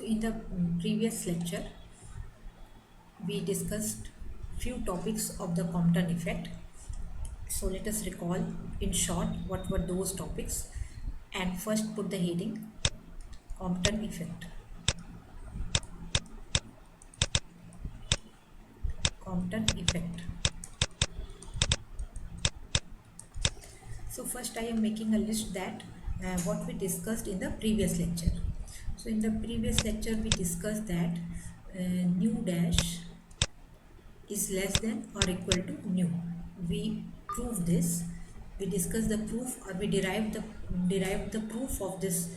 So in the previous lecture, we discussed few topics of the Compton effect. So let us recall in short what were those topics, and first put the heading Compton effect. Compton effect. So first I am making a list that what we discussed in the previous lecture. So in the previous lecture we discussed that nu dash is less than or equal to nu. We prove this. We discuss the proof, or we derive the proof of this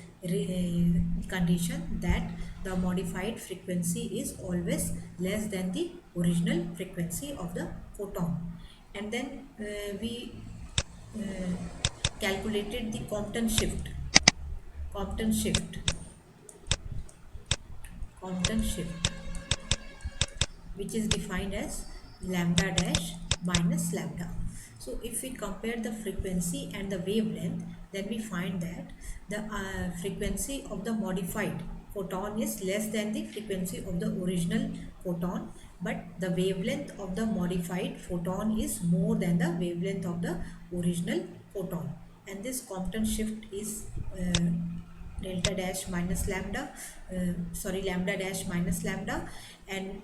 condition, that the modified frequency is always less than the original frequency of the photon. And then we uh, calculated the Compton shift, Compton shift, which is defined as lambda dash minus lambda. So if we compare the frequency and the wavelength, then we find that the frequency of the modified photon is less than the frequency of the original photon, but the wavelength of the modified photon is more than the wavelength of the original photon. And this Compton shift is delta dash minus lambda, lambda dash minus lambda, and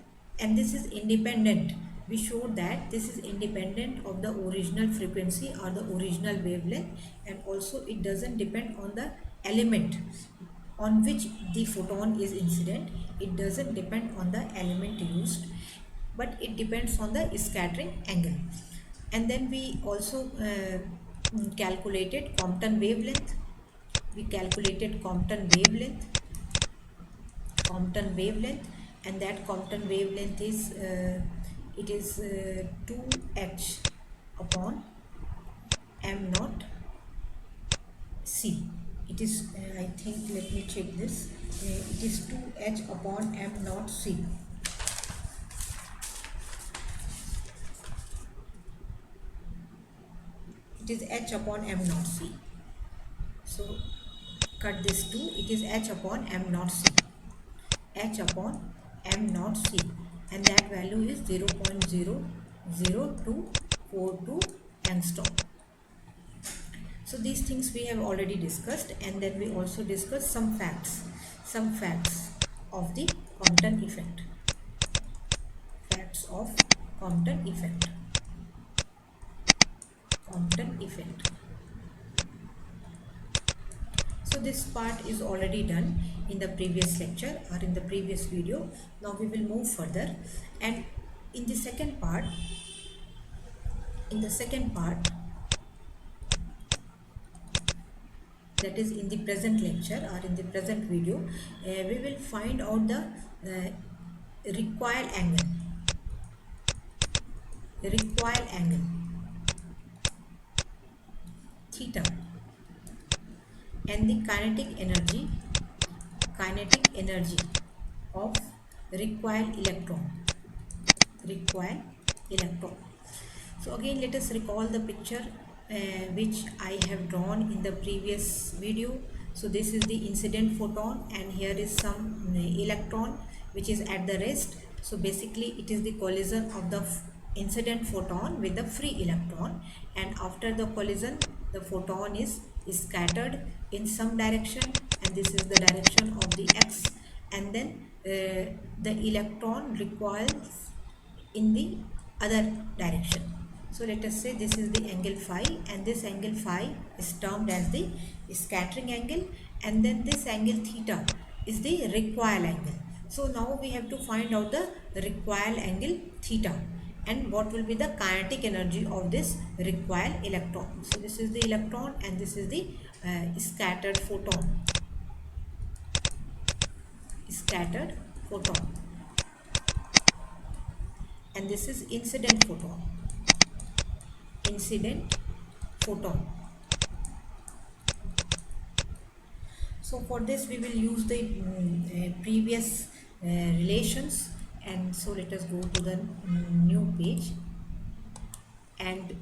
this is independent. We showed that this is independent of the original frequency or the original wavelength, and also it doesn't depend on the element on which the photon is incident. It doesn't depend on the element used, but it depends on the scattering angle. And then we also calculated Compton wavelength. We calculated Compton wavelength, and that Compton wavelength is it is 2h upon m naught c. It is I think, let me check this. It is 2h upon m naught c. It is h upon m naught c. So cut this 2. It is h upon m naught c. H upon m naught c, and that value is 0.00242 angstrom. So these things we have already discussed, and then we also discussed some facts of the Compton effect. Facts of Compton effect. Compton effect. So this part is already done in the previous lecture or in the previous video. Now we will move further, and in the second part, that is in the present lecture or in the present video, we will find out the recoil angle, theta, and the kinetic energy of recoil electron. So again, let us recall the picture which I have drawn in the previous video. So this is the incident photon, and here is some electron which is at the rest. So basically it is the collision of the incident photon with the free electron, and after the collision the photon is scattered in some direction, and this is the direction of the x, and then the electron recoils in the other direction. So let us say this is the angle phi, and this angle phi is termed as the scattering angle, and then this angle theta is the recoil angle. So now we have to find out the recoil angle theta, and what will be the kinetic energy of this recoil electron. So this is the electron, and this is the scattered photon. And this is incident photon. So for this we will use the previous relations, and so let us go to the new page, and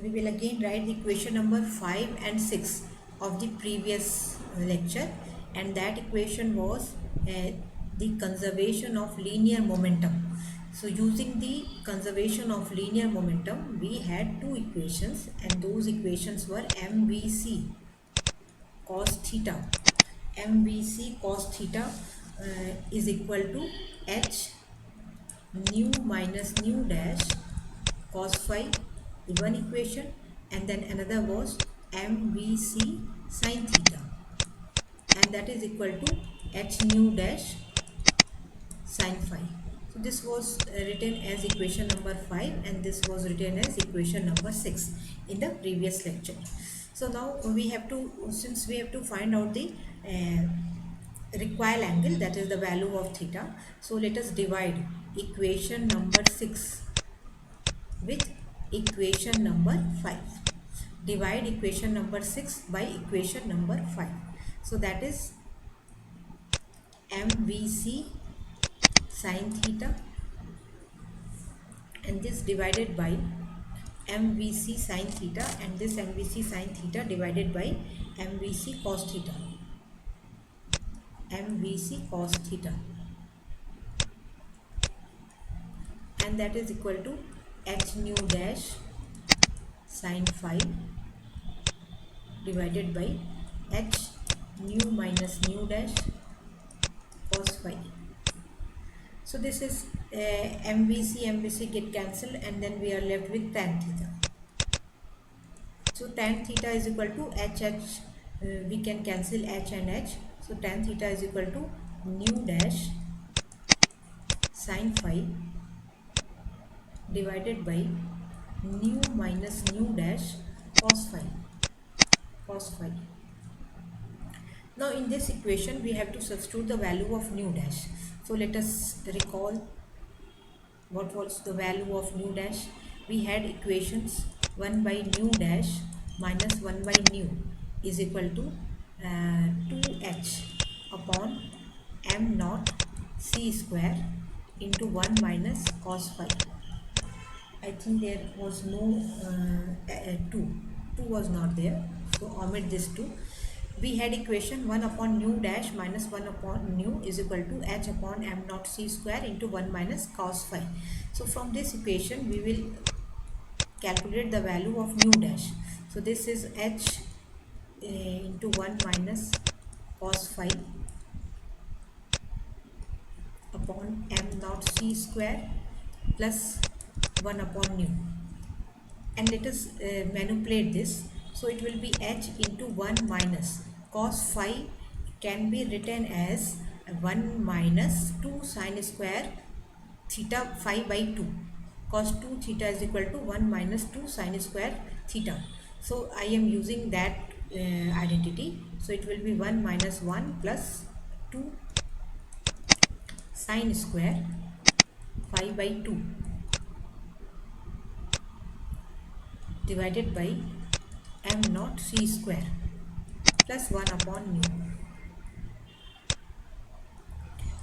we will again write the equation number 5 and 6 of the previous lecture, and that equation was the conservation of linear momentum. So using the conservation of linear momentum, we had two equations, and those equations were MVC cos theta. MVC cos theta is equal to H nu minus nu dash cos phi, the one equation, and then another was MVC sin theta, and that is equal to H nu dash sin phi. So this was written as equation number 5, and this was written as equation number 6 in the previous lecture. So now we have to, since we have to find out the recoil angle, that is the value of theta, so let us divide equation number 6 with equation number 5. Divide equation number 6 by equation number 5. So that is MVC sin theta, and this divided by MVC sin theta, and this MVC sin theta divided by MVC cos theta. MVC cos theta, and that is equal to H nu dash sin phi divided by H nu minus nu dash cos phi. So this is MVC get cancelled, and then we are left with tan theta. So tan theta is equal to HH, we can cancel H and H. So tan theta is equal to nu dash sin phi divided by nu minus nu dash cos phi. Now in this equation we have to substitute the value of nu dash. So let us recall what was the value of nu dash. We had equations 1 by nu dash minus 1 by nu is equal to 2h upon m naught c square into 1 minus cos phi. I think there was no 2 was not there, so omit this 2. We had equation 1 upon nu dash minus 1 upon nu is equal to h upon m naught c square into 1 minus cos phi. So from this equation we will calculate the value of nu dash. So this is h into 1 minus cos phi upon m naught c square plus 1 upon nu, and let us manipulate this. So it will be h into 1 minus cos phi can be written as 1 minus 2 sin square theta phi by 2. Cos 2 theta is equal to 1 minus 2 sin square theta. So I am using that identity. So it will be 1 minus 1 plus 2 sin square phi by 2 divided by m naught c square plus 1 upon nu.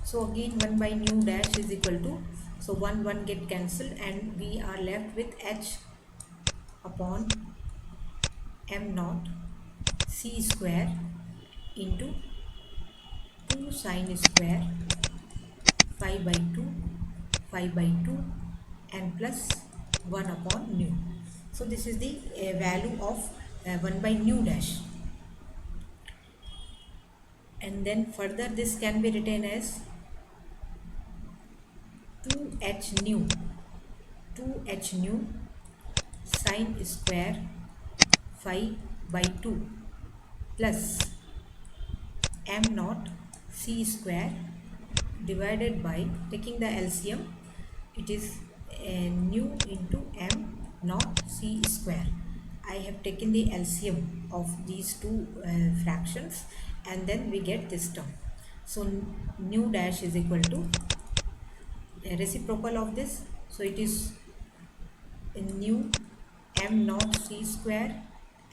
So again 1 by nu dash is equal to, so 1 get cancelled, and we are left with h upon m naught c square into 2 sin square phi by 2 and plus 1 upon nu. So this is the value of 1 by nu dash, and then further this can be written as 2h nu sin square phi by 2 plus m naught c square divided by, taking the LCM, it is nu into m naught c square. I have taken the LCM of these two fractions, and then we get this term. So nu dash is equal to a reciprocal of this, so it is nu m naught c square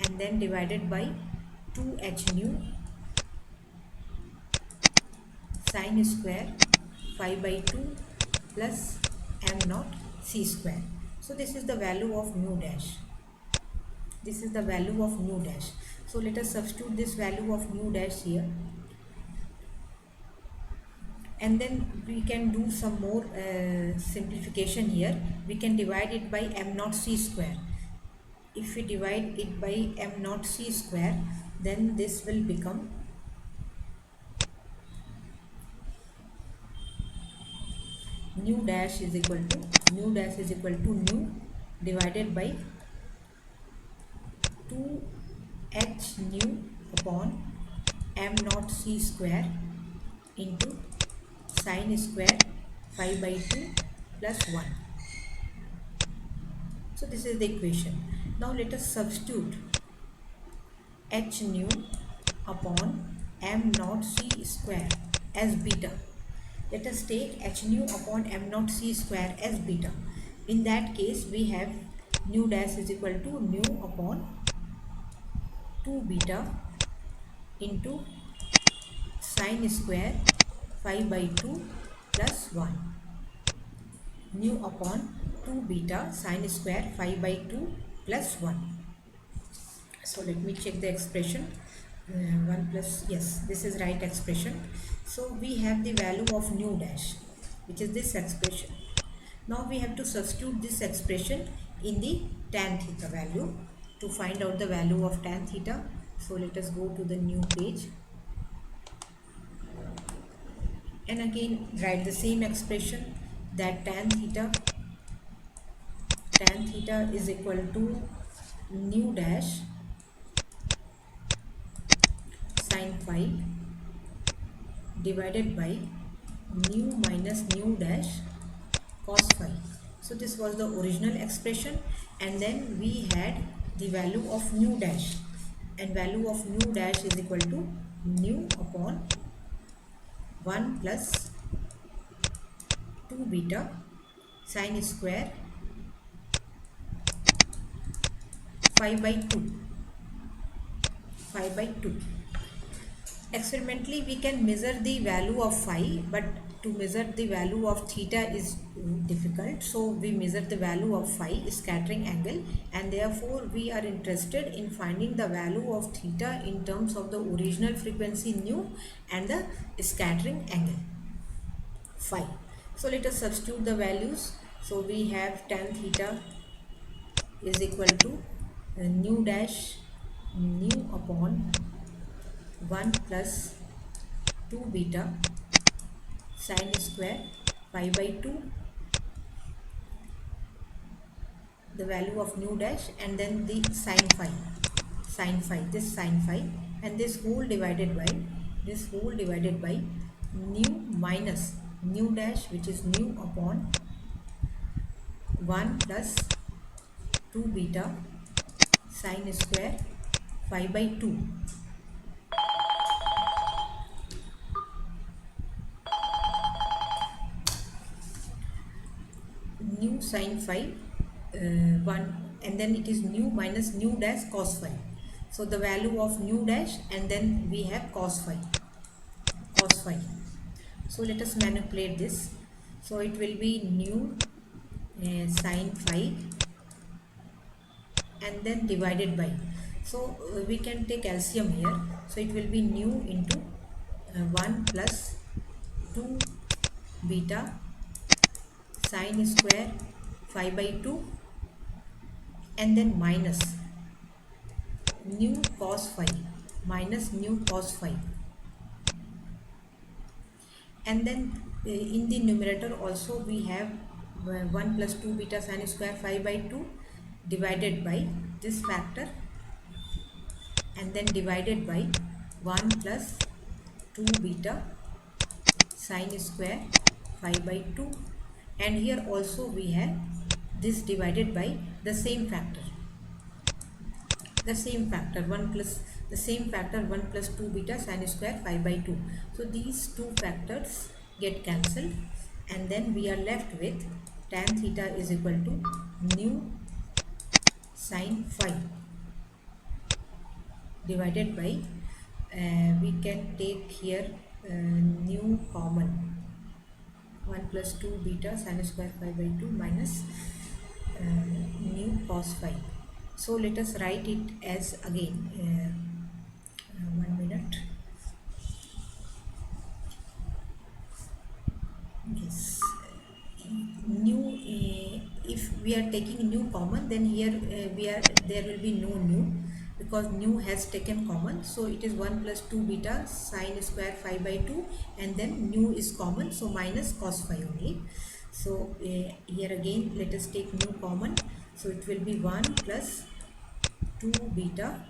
and then divided by 2h nu sin square phi by 2 plus m naught c square. So this is the value of nu dash. This is the value of nu dash. So let us substitute this value of nu dash here. And then we can do some more simplification here. We can divide it by m naught c square. If we divide it by m naught c square, then this will become nu dash is equal to nu divided by 2h nu upon m naught c square into sine square 5 by 2 plus 1. So this is the equation. Now let us substitute h nu upon m naught c square as beta. Let us take h nu upon m naught c square as beta. In that case, we have nu dash is equal to nu upon 2 beta into sine square 5 by 2 plus 1. Nu upon 2 beta sine square 5 by 2 plus 1. So let me check the expression. 1 plus, yes, this is right expression. So we have the value of nu dash, which is this expression. Now we have to substitute this expression in the tan theta value to find out the value of tan theta. So let us go to the new page and again write the same expression, that tan theta is equal to nu dash sine phi divided by nu minus nu dash cos phi. So this was the original expression, and then we had the value of nu dash, and value of nu dash is equal to nu upon 1 plus 2 beta sine square 5 by 2. Experimentally we can measure the value of phi, but to measure the value of theta is difficult, so we measure the value of phi, scattering angle, and therefore we are interested in finding the value of theta in terms of the original frequency nu and the scattering angle phi. So let us substitute the values. So we have tan theta is equal to nu dash nu upon 1 plus 2 beta sine square 5 by 2, the value of nu dash, and then the sine phi, this sine phi, and this whole divided by nu minus nu dash, which is nu upon 1 plus 2 beta sine square 5 by 2. Nu sine phi 1, and then it is nu minus nu dash cos phi. So the value of nu dash, and then we have cos phi. So let us manipulate this. So it will be nu sine phi and then divided by. So we can take LCM here. So it will be nu into 1 plus 2 beta sine square 5 by 2, and then minus nu cos phi, and then in the numerator also we have 1 plus 2 beta sine square 5 by 2 divided by this factor, and then divided by 1 plus 2 beta sine square 5 by 2, and here also we have this divided by the same factor, 1 plus 2 beta sine square 5 by 2. So these two factors get cancelled, and then we are left with tan theta is equal to nu sine phi divided by we can take here nu common, 1 plus 2 beta sine square 5 by 2 minus nu cos phi. So let us write it as again 1 minute. we are taking nu common, then here there will be no nu, because nu has taken common. So it is 1 plus 2 beta sine square phi by 2, and then nu is common, so minus cos phi only. So here again let us take nu common, so it will be 1 plus 2 beta,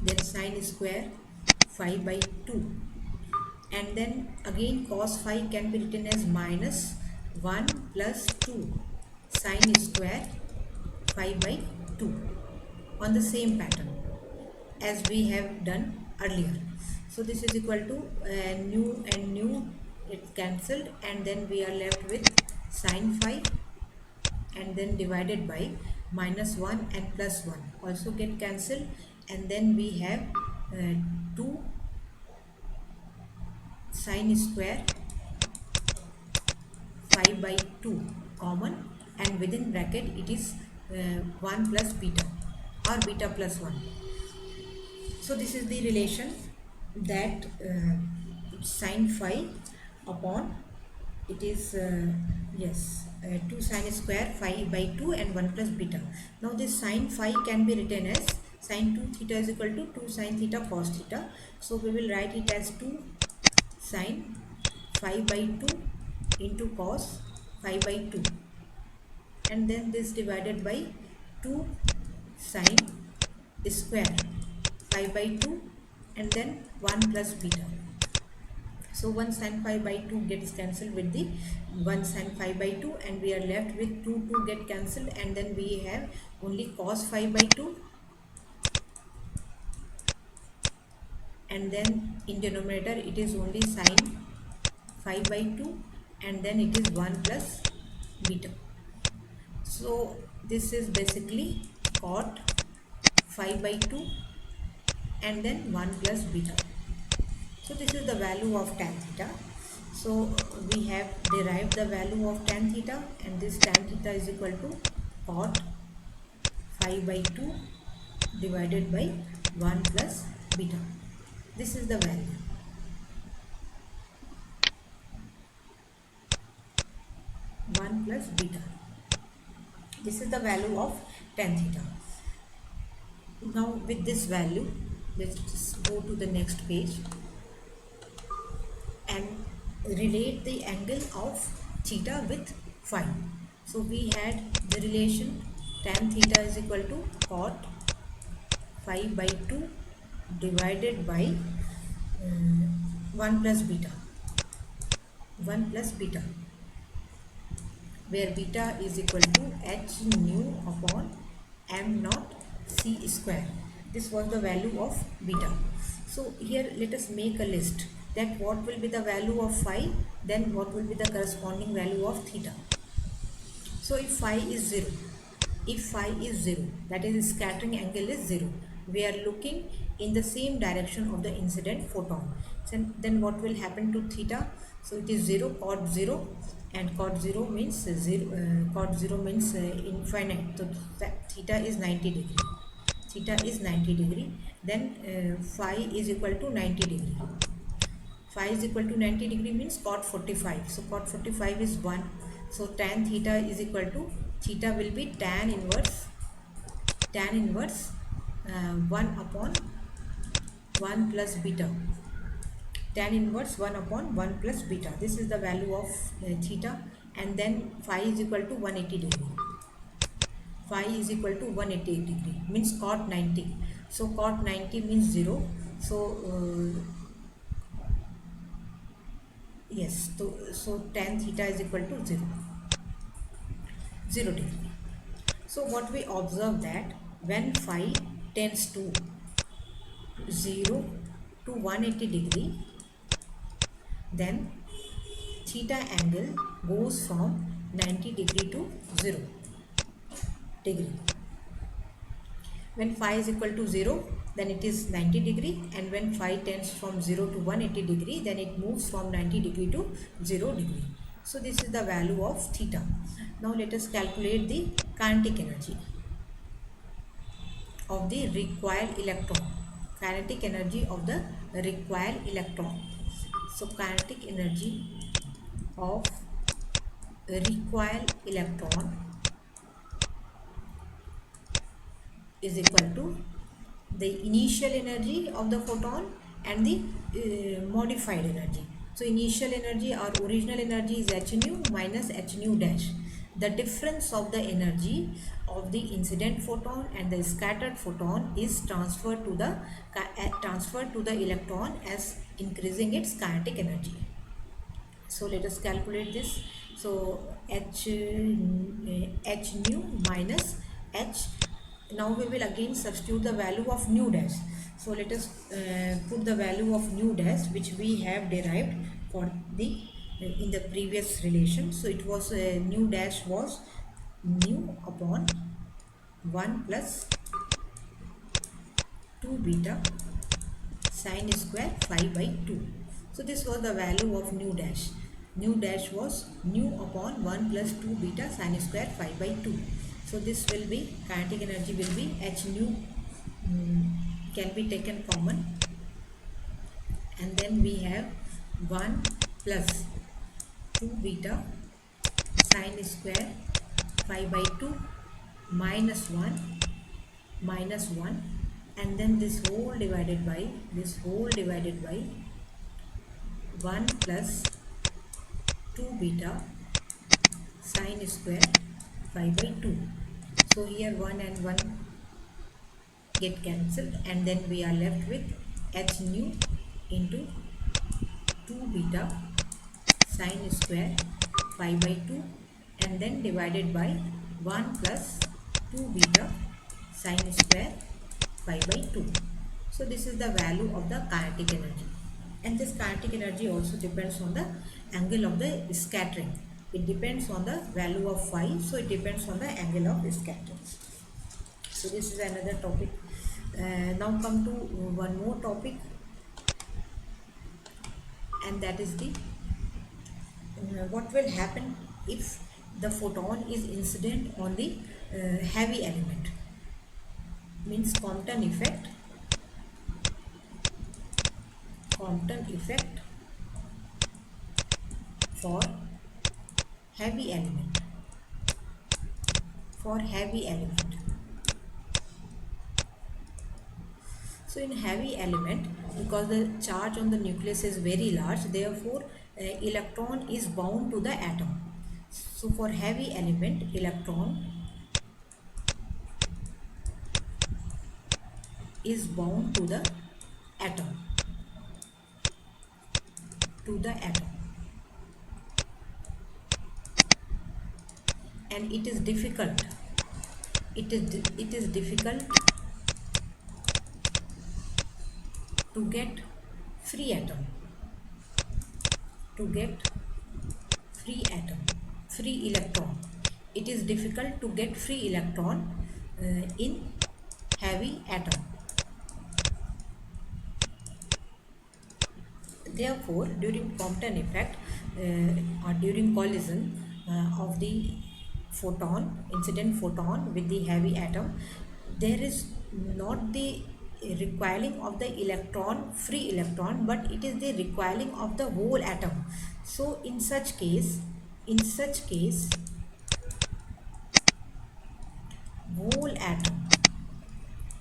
then sine square phi by 2, and then again cos phi can be written as minus 1 plus 2 sine square phi by 2, on the same pattern as we have done earlier. So this is equal to nu and nu, it's cancelled, and then we are left with sine phi, and then divided by minus 1 and plus 1 also get cancelled, and then we have 2 sine square phi by 2 common, and within bracket it is 1 plus beta or beta plus 1. So this is the relation that sine phi upon, it is 2 sine square phi by 2 and 1 plus beta. Now this sine phi can be written as sine 2 theta is equal to 2 sine theta cos theta. So we will write it as 2 sine phi by 2 into cos phi by 2, and then this divided by 2 sine square phi by 2, and then 1 plus beta. So 1 sin phi by 2 gets cancelled with the 1 sin phi by 2, and we are left with 2 get cancelled, and then we have only cos phi by 2, and then in denominator it is only sin phi by 2, and then it is 1 plus beta. So this is basically cot phi by 2 and then 1 plus beta. So this is the value of tan theta. So we have derived the value of tan theta, and this tan theta is equal to cot phi by 2 divided by 1 plus beta. This is the value. 1 plus beta. This is the value of tan theta. Now with this value, let's go to the next page and relate the angle of theta with phi. So we had the relation tan theta is equal to cot phi by 2 divided by 1 plus beta. 1 plus beta, where beta is equal to h nu upon m naught c square. This was the value of beta. So here let us make a list that what will be the value of phi, then what will be the corresponding value of theta. So if phi is 0, that is scattering angle is 0, we are looking in the same direction of the incident photon. So then what will happen to theta? So it is 0, cot 0, and cot 0 means 0, cot 0 means infinite. So that theta is 90 degree. Theta is 90 degree. Then phi is equal to 90 degree. Phi is equal to 90 degree means cot 45. So cot 45 is 1. So tan theta is equal to, theta will be tan inverse 1 upon 1 plus beta. Tan inverse 1 upon 1 plus beta. This is the value of theta, and then phi is equal to 180 degree. Phi is equal to 180 degree means cot 90. So cot 90 means 0. So yes, so tan theta is equal to 0 degree. So what we observe that when phi tends to 0 to 180 degree, then theta angle goes from 90 degree to 0 degree. When phi is equal to 0, then it is 90 degree, and when phi tends from 0 to 180 degree, then it moves from 90 degree to 0 degree. So this is the value of theta. Now let us calculate the kinetic energy of the recoiled electron. Kinetic energy of the recoiled electron. So kinetic energy of recoiled electron is equal to the initial energy of the photon and the modified energy. So initial energy or original energy is h nu minus h nu dash. The difference of the energy of the incident photon and the scattered photon is transferred to the electron as increasing its kinetic energy. So let us calculate this. So h nu minus h, now we will again substitute the value of nu dash. So let us put the value of nu dash which we have derived for the in the previous relation. So it was nu dash was nu upon 1 plus 2 beta sine square phi by 2. So this was the value of nu dash. Nu dash was nu upon 1 plus 2 beta sine square phi by 2. So this will be, kinetic energy will be h nu, can be taken common, and then we have 1 plus 2 beta sine square phi by 2 minus 1 and then this whole divided by 1 plus 2 beta sine square phi by 2. So here 1 and 1 get cancelled, and then we are left with h nu into 2 beta sine square phi by 2 and then divided by 1 plus 2 beta sine square phi by 2. So this is the value of the kinetic energy, and this kinetic energy also depends on the angle of the scattering. It depends on the value of phi, so it depends on the angle of scattering. So this is another topic. Now come to one more topic, and that is the what will happen if the photon is incident on the heavy element, means Compton effect for heavy element. So in heavy element, because the charge on the nucleus is very large, therefore electron is bound to the atom. So for heavy element, electron is bound to the atom. And it is difficult. It is difficult to get free electron. It is difficult to get free electron in heavy atom. Therefore, during Compton effect or during collision of the incident photon with the heavy atom, there is not the recoiling of the free electron, but it is the recoiling of the whole atom. So in such case, whole atom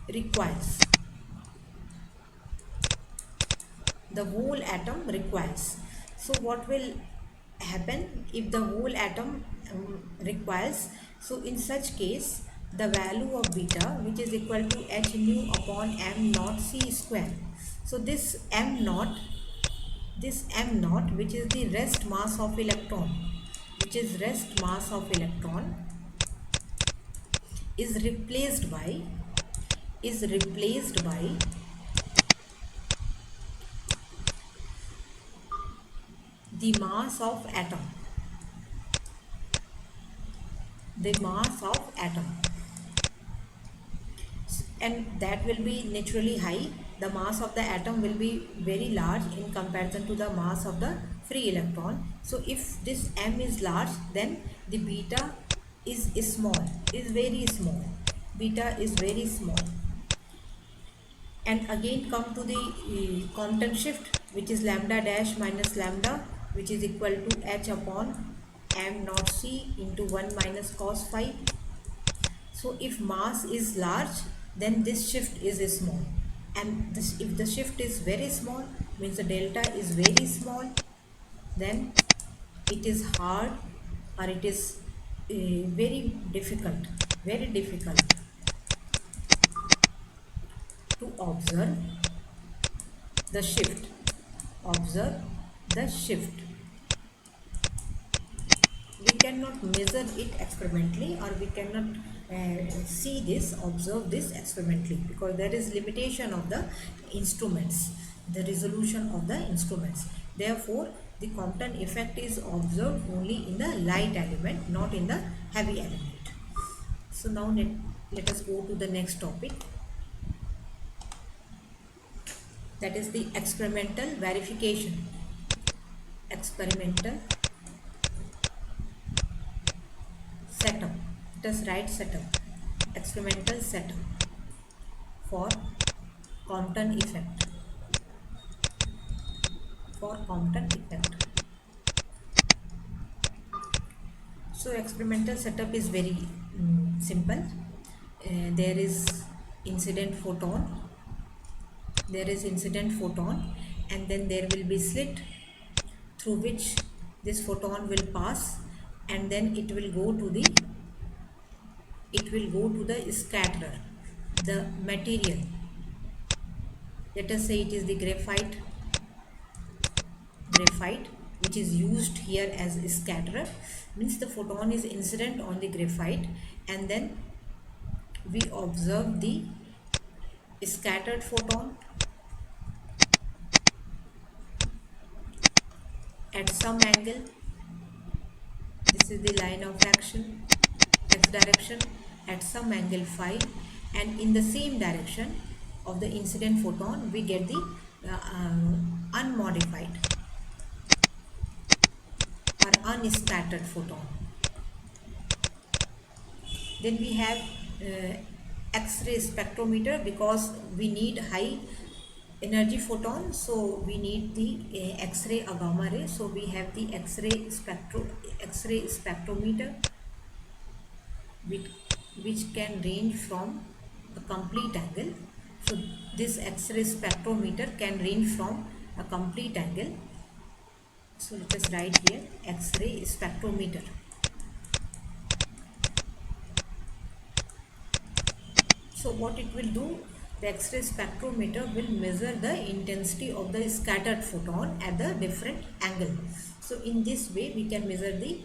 recoils. The whole atom recoils. So what will happen if the whole atom recoils? So in such case, the value of beta, which is equal to h nu upon m naught c square. So this m naught, which is the rest mass of electron, is replaced by the mass of atom. And that will be naturally high. The mass of the atom will be very large in comparison to the mass of the free electron. So if this m is large, then the beta is very small. Beta is very small. And again come to the Compton shift, which is lambda dash minus lambda, which is equal to h upon m naught c into 1 minus cos phi. So if mass is large, then this shift is small, and this, if the shift is very small, means the delta is very small, then it is hard, or it is very difficult to the shift observe the shift. We cannot measure it experimentally, or we cannot see this, observe this experimentally, because there is limitation of the instruments, the resolution of the instruments. Therefore, the Compton effect is observed only in the light element, not in the heavy element. So now let us go to the next topic, that is the experimental verification. Experimental setup. Let us write setup. Experimental setup for Compton effect. For Compton effect. So experimental setup is very simple. There is incident photon. There is incident photon, and then there will be slit through which this photon will pass, and then it will go to the scatterer, the material. Let us say it is the graphite which is used here as a scatterer. Means the photon is incident on the graphite, and then we observe the scattered photon at some angle. This is the line of action, x direction, at some angle phi, and in the same direction of the incident photon we get the unmodified or unscattered photon. Then we have X-ray spectrometer, because we need high energy photon, so we need the X-ray or gamma ray. So we have the X-ray spectrometer, which can range from a complete angle. So this X-ray spectrometer can range from a complete angle. So let us write here X-ray spectrometer. So what it will do, the X-ray spectrometer will measure the intensity of the scattered photon at the different angle. So in this way we can measure the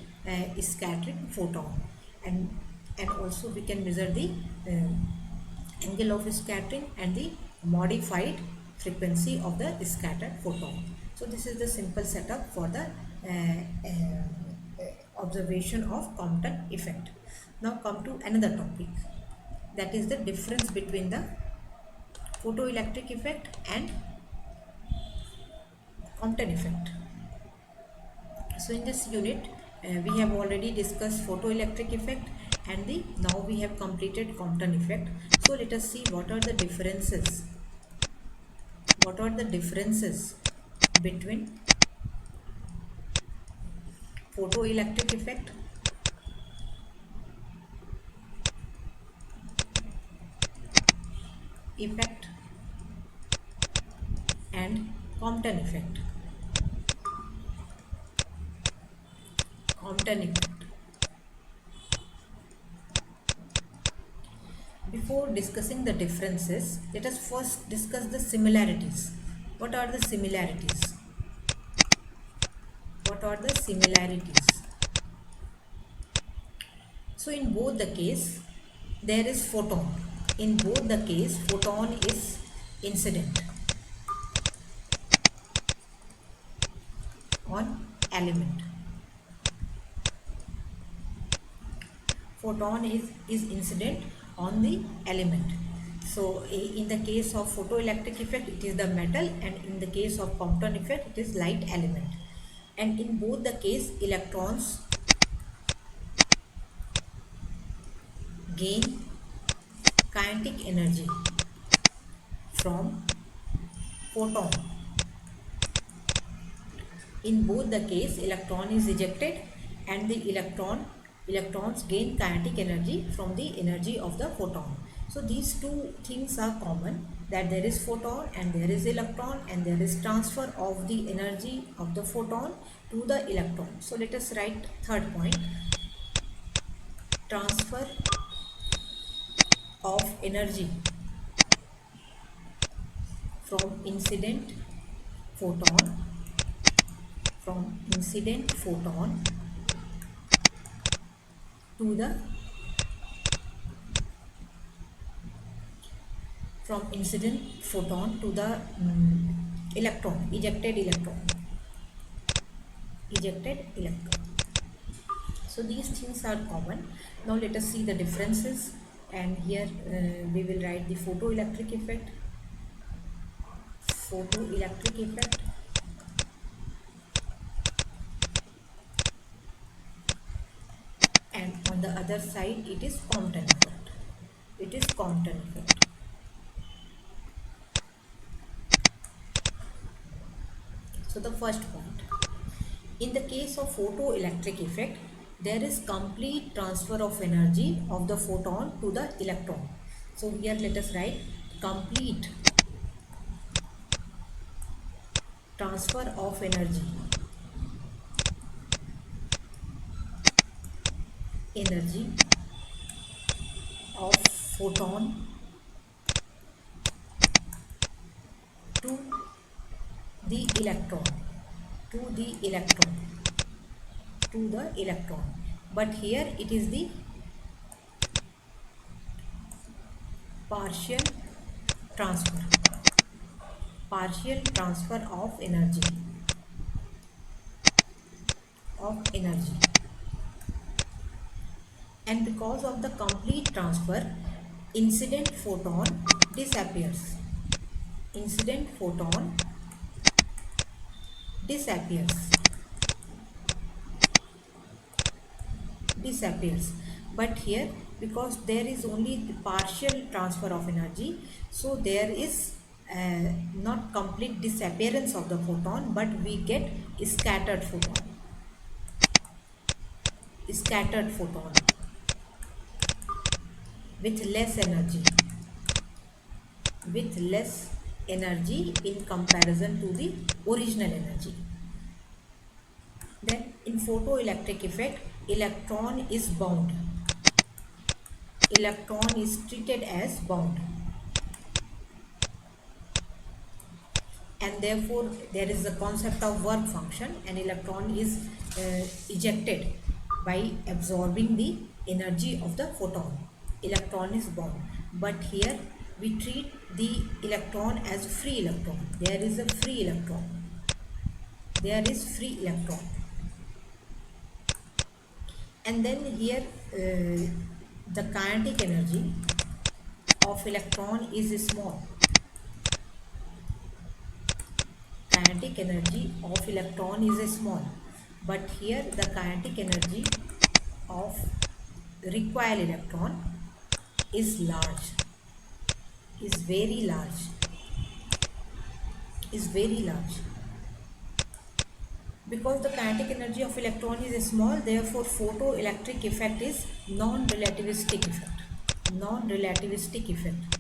scattering photon, and also we can measure the angle of scattering and the modified frequency of the scattered photon. So this is the simple setup for the observation of Compton effect. Now come to another topic, that is the difference between the photoelectric effect and Compton effect. So in this unit we have already discussed photoelectric effect, and now we have completed Compton effect. So let us see what are the differences. What are the differences between photoelectric effect and Compton effect. Compton effect. Before discussing the differences, let us first discuss the similarities. What are the similarities? What are the similarities? So in both the case, there is photon. In both the case, photon is incident on element. Photon is incident on the element. So in the case of photoelectric effect, it is the metal, and in the case of Compton effect, it is light element. And in both the case, electrons gain kinetic energy from photon. In both the case, electron is ejected, and the electrons gain kinetic energy from the energy of the photon. So these two things are common, that there is photon and there is electron, and there is transfer of the energy of the photon to the electron. So let us write third point, transfer of energy from incident photon from incident photon to the from incident photon to the electron, ejected electron. So these things are common. Now let us see the differences, and here we will write the photoelectric effect, photoelectric effect, and on the other side it is Compton effect. It is Compton effect. So the first point, in the case of photoelectric effect, there is complete transfer of energy of the photon to the electron. So here let us write complete transfer of energy of photon to the electron, to the electron, to the electron. But here it is the partial transfer, partial transfer of energy. And because of the complete transfer, incident photon disappears. Incident photon disappears. But here, because there is only the partial transfer of energy, so there is not complete disappearance of the photon, but we get scattered photon with less energy in comparison to the original energy. Then in photoelectric effect, electron is bound. Electron is treated as bound, and therefore there is the concept of work function. An electron is ejected by absorbing the energy of the photon. Electron is bound, but here we treat the electron as free electron. There is a free electron. There is free electron. And then here the kinetic energy of electron is small. Kinetic energy of electron is small, but here the kinetic energy of recoil electron is large, is very large. Because the kinetic energy of electron is small, therefore photoelectric effect is non-relativistic effect. Non-relativistic effect.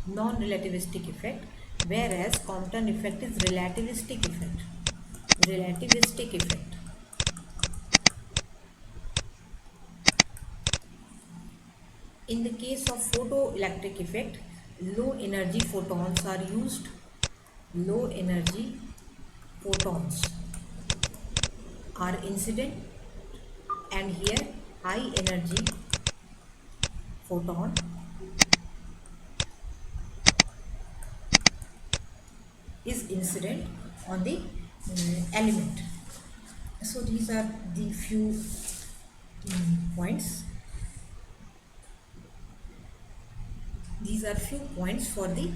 Non-relativistic effect, whereas Compton effect is relativistic effect. Relativistic effect. In the case of photoelectric effect, low energy photons are used. Low energy photons are incident, and here high energy photon is incident on the element. So these are the few points. These are few points for the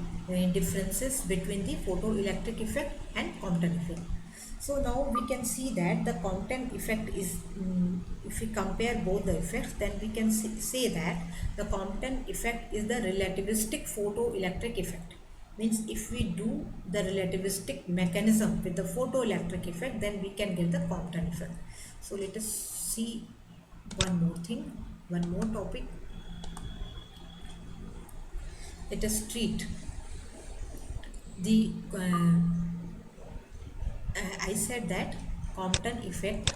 differences between the photoelectric effect and Compton effect. So now we can see that the Compton effect is, if we compare both the effects, then we can say that the Compton effect is the relativistic photoelectric effect. Means if we do the relativistic mechanism with the photoelectric effect, then we can get the Compton effect. So let us see one more thing, one more topic. Let us treat the I said that Compton effect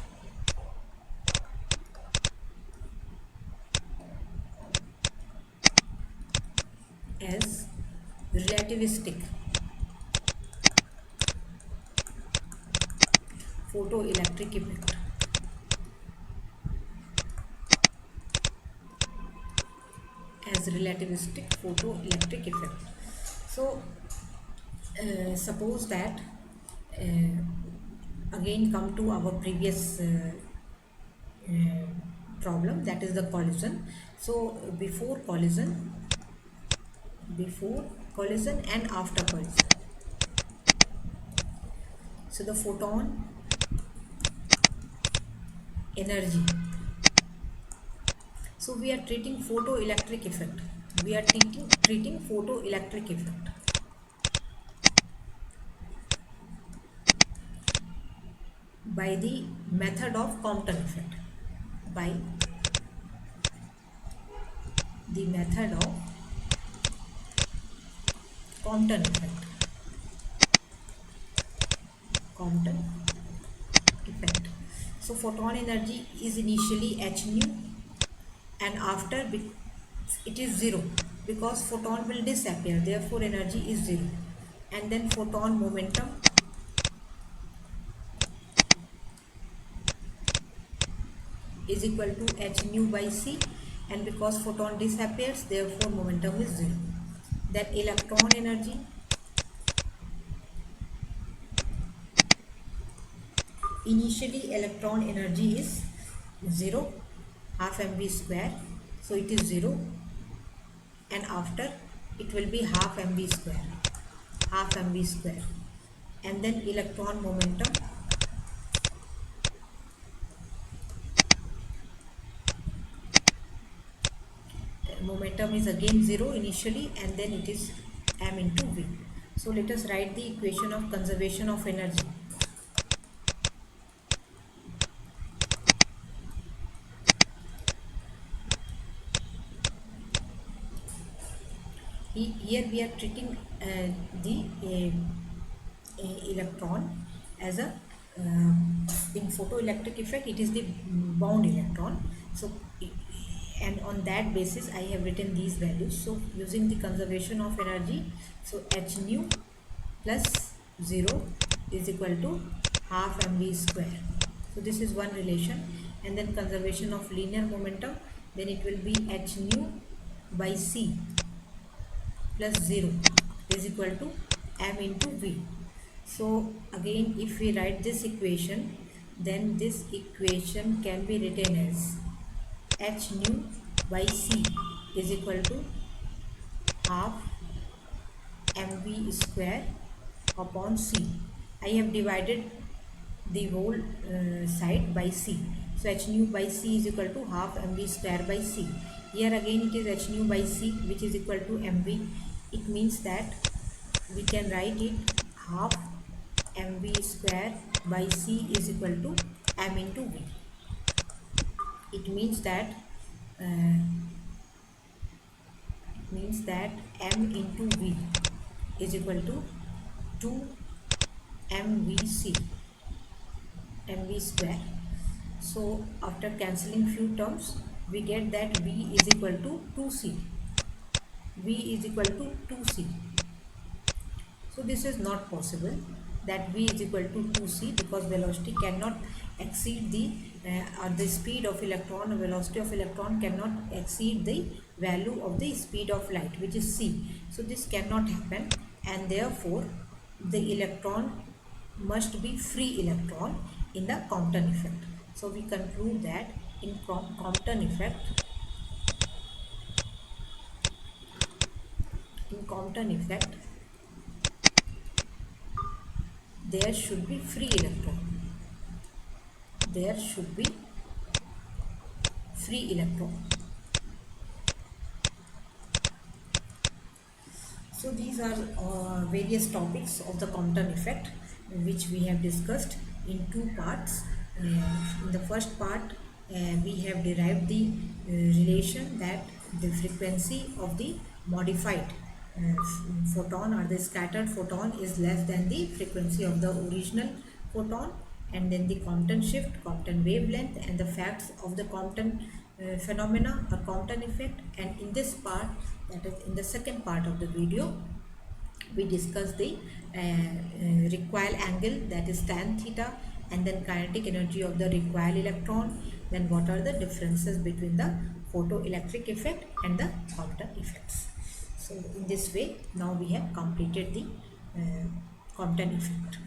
as relativistic photoelectric effect. As relativistic photoelectric effect. So suppose that again come to our previous uh, problem, that is the collision. So before collision and after collision, so the photon energy, so we are treating photoelectric effect, we are treating photoelectric effect by the method of Compton effect, by the method of Compton effect. Compton effect. So photon energy is initially h nu, and after it is zero because photon will disappear, therefore energy is zero. And then photon momentum is equal to h nu by c, and because photon disappears, therefore momentum is zero. Then electron energy initially electron energy is 0, half mv square, so it is 0, and after it will be half mv square, half mv square. And then electron momentum is again 0 initially, and then it is m into v. So let us write the equation of conservation of energy. Here we are treating the electron as a in photoelectric effect it is the bound electron. So and on that basis I have written these values. So using the conservation of energy, so h nu plus 0 is equal to half mv square. So this is one relation. And then conservation of linear momentum, then it will be h nu by c plus 0 is equal to m into v. So again if we write this equation, then this equation can be written as h nu by c is equal to half mv square upon c. I have divided the whole side by c. So h nu by c is equal to half mv square by c. Here again it is h nu by c which is equal to mv. It means that we can write it half mv square by c is equal to m into v. It means that uh, m into v is equal to 2 mv square. So after cancelling few terms, we get that v is equal to 2c. v is equal to 2c. So this is not possible that v is equal to 2c, because velocity cannot exceed the speed of electron, or velocity of electron cannot exceed the value of the speed of light, which is c. So this cannot happen, and therefore the electron must be free electron in the Compton effect. So we conclude that in Compton effect, there should be free electron. There should be free electron. So these are various topics of the Compton effect which we have discussed in two parts. In the first part, we have derived the relation that the frequency of the modified photon or the scattered photon is less than the frequency of the original photon, and then the Compton shift, Compton wavelength, and the facts of the Compton phenomena or Compton effect. And in this part, that is in the second part of the video, we discuss the recoil angle, that is tan theta, and then kinetic energy of the recoil electron, then what are the differences between the photoelectric effect and the Compton effects. So in this way, now we have completed the Compton effect.